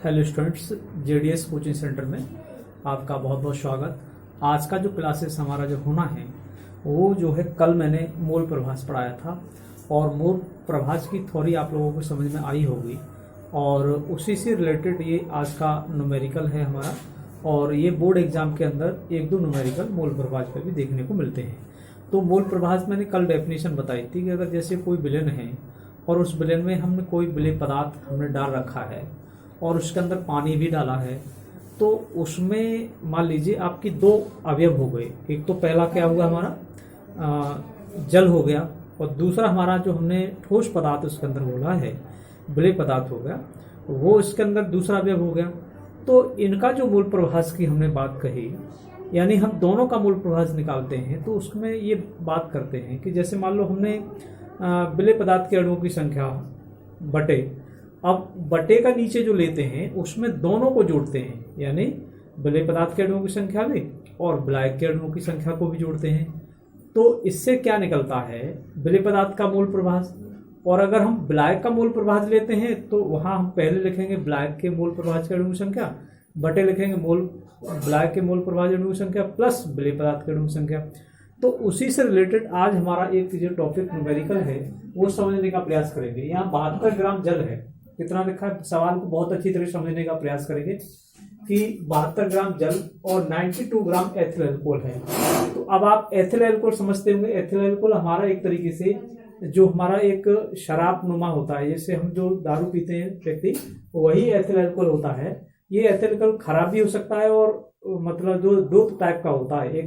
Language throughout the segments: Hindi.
Hello students, JDS coaching centre में आपका बहुत बहुत स्वागत। आज का जो क्लासेस हमारा जो होना है वो जो है, कल मैंने मूल प्रभाष पढ़ाया था और मूल प्रभाष की थ्योरी आप लोगों को समझ में आई होगी और उसी से रिलेटेड ये आज का न्यूमेरिकल है हमारा। और ये बोर्ड एग्जाम के अंदर एक दो न्यूमेरिकल मूल प्रभाष पर भी देखने को मिलते हैं। तो मूल प्रभाष मैंने कल डेफिनेशन बताई थी कि अगर जैसे कोई विलेन है और उस विलेन में हमने कोई विलेय पदार्थ हमने डाल रखा है और उसके अंदर पानी भी डाला है, तो उसमें मान लीजिए आपकी दो अवयव हो गए। एक तो पहला क्या हुआ हमारा जल हो गया और दूसरा हमारा जो हमने ठोस पदार्थ उसके अंदर बोला है विलेय पदार्थ हो गया, वो इसके अंदर दूसरा अवयव हो गया। तो इनका जो मूल प्रभाष की हमने बात कही, यानी हम दोनों का मूल प्रभाष निकालते हैं तो उसमें ये बात करते हैं कि जैसे मान लो हमने विलेय पदार्थ के अणुओं की संख्या बटे, अब बटे का नीचे जो लेते हैं उसमें दोनों को जोड़ते हैं, यानी विलेय पदार्थ के अणुओं की संख्या भी और विलायक के अणुओं की संख्या को भी जोड़ते हैं। तो इससे क्या निकलता है, विलेय पदार्थ का मूल प्रभाष। और अगर हम विलायक का मूल प्रभाष लेते हैं तो वहां हम पहले लिखेंगे विलायक के मूल प्रभाष के अणु संख्या बटे लिखेंगे विलायक के मूल प्रभाष अणु संख्या प्लस विलेय पदार्थ के अणु संख्या। तो उसी से रिलेटेड आज हमारा एक जो टॉपिक न्यूमेरिकल है वो समझने का प्रयास करेंगे। यहाँ 72 ग्राम जल है, कितना लिखा है, सवाल को बहुत अच्छी तरह समझने का प्रयास करेंगे कि 72 ग्राम जल और 92 ग्राम एथिल अल्कोहल है। तो अब आप एथिल अल्कोहल समझते होंगे। एथिल अल्कोहल हमारा एक तरीके से जो हमारा एक शराब नुमा होता है, जैसे हम जो दारू पीते हैं व्यक्ति, वही एथिल अल्कोहल होता है। ये एथिल अल्कोहल खराब भी हो सकता है और मतलब जो दो टाइप का होता है,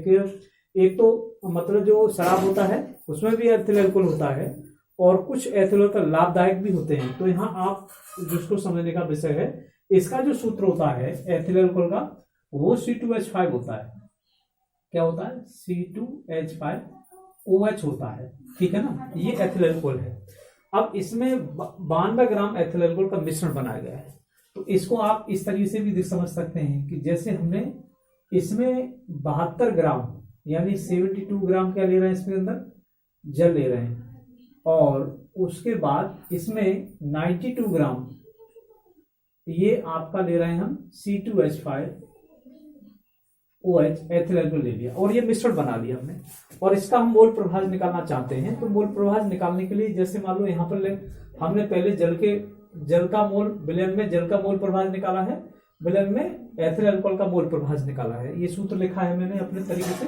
एक तो मतलब जो शराब होता है उसमें भी एथिल अल्कोहल होता है और कुछ एथिल अल्कोहल लाभदायक भी होते हैं। तो यहाँ आप जिसको समझने का विषय है, इसका जो सूत्र होता है एथिल अल्कोहल का वो C2H5 होता है। क्या होता है? C2H5OH होता है, ठीक है ना। ये एथिल अल्कोहल है। अब इसमें 92 ग्राम एथिल अल्कोहल का मिश्रण बनाया गया है। तो इसको आप इस तरीके से भी समझ सकते हैं कि जैसे हमने इसमें 72 ग्राम यानी 72 ग्राम क्या ले रहे हैं, इसके अंदर जल ले रहे हैं और उसके बाद इसमें 92 ग्राम ये आपका ले रहे हैं हम C2H5OH एथिल अल्कोहल ले लिया और ये मिश्रण बना लिया हमने। और इसका हम मोल प्रभाष निकालना चाहते हैं। तो मोल प्रभाष निकालने के लिए जैसे मान लो यहाँ पर हमने पहले जल का मोल, विलयन में जल का मोल प्रभाष निकाला है, विलयन में एथिल अल्कोहल का मोल प्रभाष निकाला है। ये सूत्र लिखा है मैंने अपने तरीके से।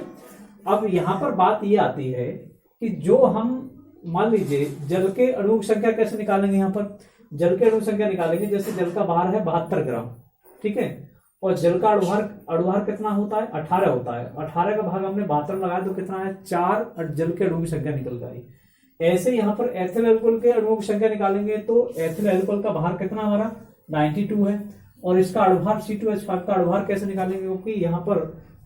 अब यहाँ पर बात ये आती है कि जो हम मान लीजिए जल के अणु की संख्या कैसे निकालेंगे। यहाँ पर जल के अणु संख्या निकालेंगे, जैसे जल का भार है 72 ग्राम, ठीक है, और जल का अणुभार कितना होता है, 18 होता है। 18 का भाग हमने 72 लगाया तो कितना है, 4 और जल के अणु की संख्या निकल गई। ऐसे यहाँ पर एथिल अल्कोहल के अणुओं की संख्या निकालेंगे तो एथिल अल्कोहल का भार कितना हमारा 92 है और इसका अणुभार C2H5 का अणुभार कैसे निकालेंगे, क्योंकि यहाँ पर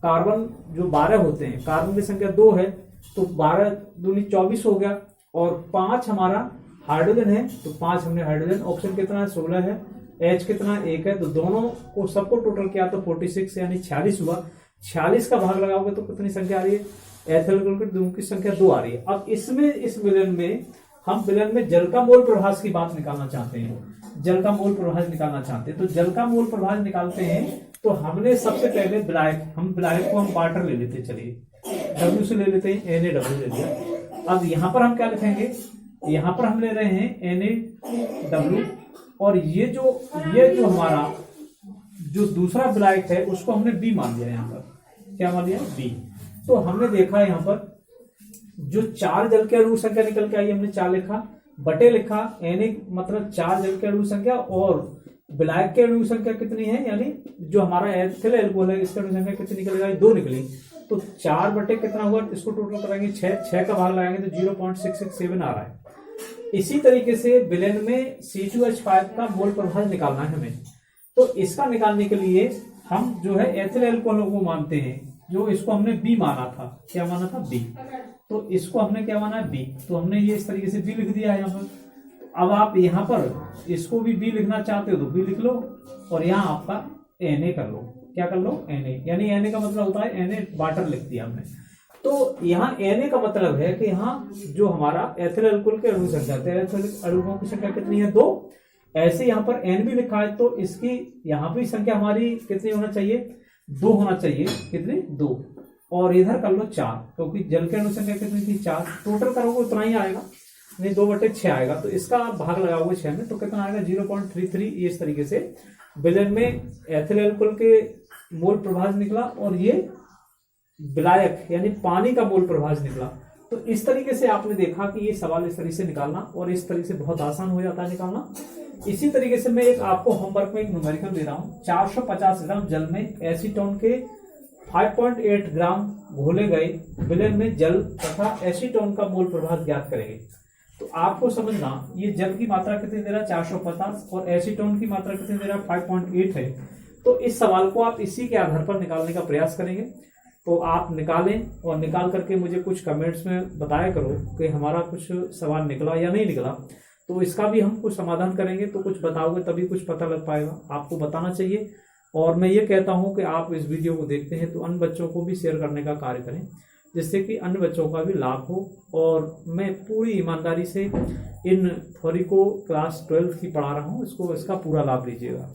कार्बन जो 12 होते हैं, कार्बन की संख्या 2 है तो 12 दूनी 24 हो गया और 5 हमारा हाइड्रोजन है तो 5 हमने हाइड्रोजन, ऑप्शन कितना है 16 है, H कितना 1 है, तो दोनों को सबको टोटल किया तो 46 यानी 46 हुआ। 46 का भाग लगाओगे तो कितनी संख्या आ रही है, एथिल अल्कोहल की संख्या 2 आ रही है। अब इसमें इस विलयन में हम विलयन में जल का मोल प्रभाष की बात निकालना चाहते हैं, जल का मोल प्रभाष निकालना चाहते हैं। तो जल का मोल प्रभाष निकालते हैं तो हमने सबसे पहले विलायक को हम वाटर ले लेते, चलिए W से ले लेते हैं, NaW ले लिया। अब यहाँ पर हम क्या लिखेंगे, यहाँ पर हम ले रहे हैं NaW और ये जो हमारा जो दूसरा विलायक है उसको हमने B मान लिया। यहाँ पर क्या मान लिया, B। तो हमने देखा यहाँ पर जो 4 जल के अणु संख्या निकल के आई, हमने 4 लिखा, बटे लिखा, Na मतलब 4 जल के अणु संख्या और विलायक के अणु संख्या कितनी है, यानी जो हमारा एथिल अल्कोहल है इसकी अणु संख्या कितनी निकल गई, 2 निकली। तो 4 बटे कितना हुआ, इसको टोटल कराएंगे 6 का भाग लगाएंगे तो 0.667 आ रहा है। इसी तरीके से विलयन में C2H5 का मोल प्रभाष निकालना है हमें। तो इसका निकालने के लिए हम जो है एथिल अल्कोहल को मानते हैं, जो इसको हमने B माना था। क्या माना था, B। तो इसको हमने क्या माना, B। तो हमने ये इस तरीके से B लिख दिया है यहाँ पर। अब आप यहाँ पर इसको भी B लिखना चाहते हो तो B लिख लो और यहाँ आपका Na कर लो। क्या कर लो, Na, यानी Na का मतलब होता है Na वाटर लिख दिया हमने। तो यहाँ Na का मतलब है कि यहाँ जो हमारा एथिल अल्कोहल के अणु संख्या, एथिल अणुओं की संख्या कितनी है, 2। ऐसे यहाँ पर n भी लिखा है, तो इसकी यहाँ भी संख्या हमारी कितनी होना चाहिए, 2 होना चाहिए। कितनी, 2। और इधर कर लो 4, क्योंकि जल की अनुसंख्या कितनी थी, 4। टोटल करोगे उतना ही आएगा, नहीं 2/6 आएगा। तो इसका आप भाग लगाओगे 6 में, तो कितना आएगा 0.33। इस तरीके से विलेन में एथिल एल्कोहल के मोल प्रभाज निकला, और ये विलायक यानी पानी का मोल प्रभाज निकला। तो इस तरीके से आपने देखा कि ये सवाल इस तरीके से निकालना, और इस तरीके से बहुत आसान हो जाता है निकालना। इसी तरीके से मैं एक आपको होमवर्क में एक न्यूमेरिकल दे रहा हूं। 450 ग्राम जल में एसीटोन के 5.8 ग्राम घोले गए विलेन में जल तथा एसीटोन का मोल प्रभाव ज्ञात करेंगे। तो आपको समझना, ये जल की मात्रा कितनी दे रहा है 450, और एसीटोन की मात्रा कितनी दे रहा है 5.8 है। तो इस सवाल को आप इसी के आधार पर निकालने का प्रयास करेंगे। तो आप निकालें, और निकाल करके मुझे कुछ कमेंट्स में बताया करो कि हमारा कुछ सवाल निकला या नहीं निकला। तो इसका भी हम कुछ समाधान करेंगे, तो कुछ बताओगे तभी कुछ पता लग पाएगा। आपको बताना चाहिए। और मैं ये कहता हूं कि आप इस वीडियो को देखते हैं तो अन्य बच्चों को भी शेयर करने का कार्य करें, जिससे कि अन्य बच्चों का भी लाभ हो। और मैं पूरी ईमानदारी से इन थ्योरी को क्लास 12 की पढ़ा रहा हूँ, इसका पूरा लाभ लीजिएगा।